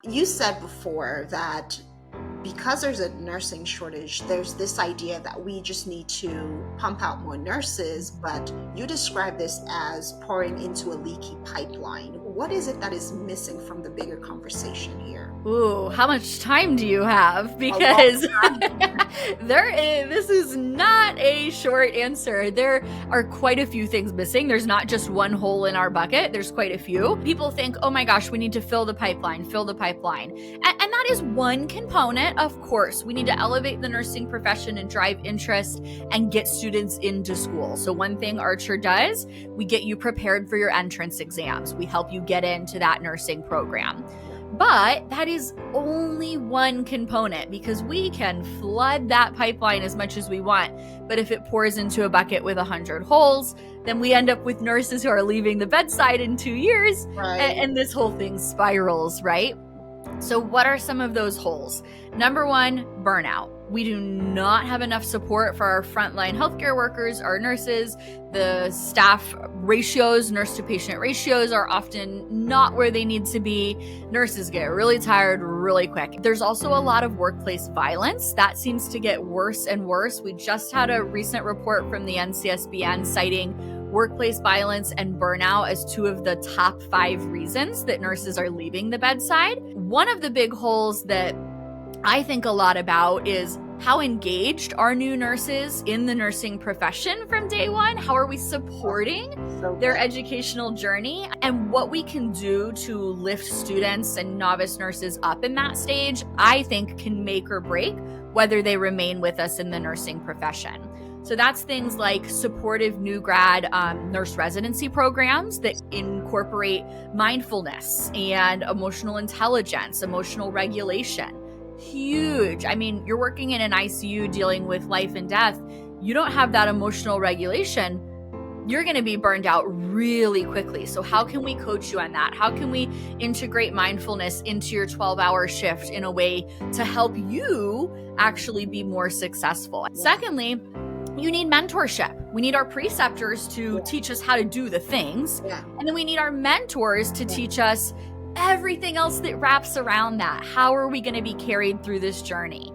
You said before that because there's a nursing shortage, there's this idea that we just need to pump out more nurses, but you describe this as pouring into a leaky pipeline. What is it that is missing from the bigger conversation here? Ooh, how much time do you have? A long Because this is not a short answer. There are quite a few things missing. There's not just one hole in our bucket, there's quite a few. People think, oh my gosh, we need to fill the pipeline, fill the pipeline. And that is one component, of course. We need to elevate the nursing profession and drive interest and get students into school. So, one thing Archer does, we get you prepared for your entrance exams. We help you get into that nursing program. But that is only one component because we can flood that pipeline as much as we want. But if it pours into a bucket with 100 holes, then we end up with nurses who are leaving the bedside in 2 years, Right. and this whole thing spirals, right? So, what are some of those holes? Number one, burnout. We do not have enough support for our frontline healthcare workers, our nurses. The staff ratios, nurse to patient ratios, are often not where they need to be. Nurses get really tired really quick. There's also a lot of workplace violence that seems to get worse and worse. We just had a recent report from the NCSBN citing workplace violence and burnout as two of the top 5 reasons that nurses are leaving the bedside. One of the big holes that I think a lot about is how engaged are new nurses in the nursing profession from day one? How are we supporting their educational journey? And what we can do to lift students and novice nurses up in that stage, I think can make or break whether they remain with us in the nursing profession. So that's things like supportive new grad nurse residency programs that incorporate mindfulness and emotional intelligence, emotional regulation. Huge. I mean, you're working in an ICU dealing with life and death. You don't have that emotional regulation, you're going to be burned out really quickly. So how can we coach you on that? How can we integrate mindfulness into your 12-hour shift in a way to help you actually be more successful? Secondly, you need mentorship. We need our preceptors to teach us how to do the things. And then we need our mentors to teach us everything else that wraps around that. How are we going to be carried through this journey?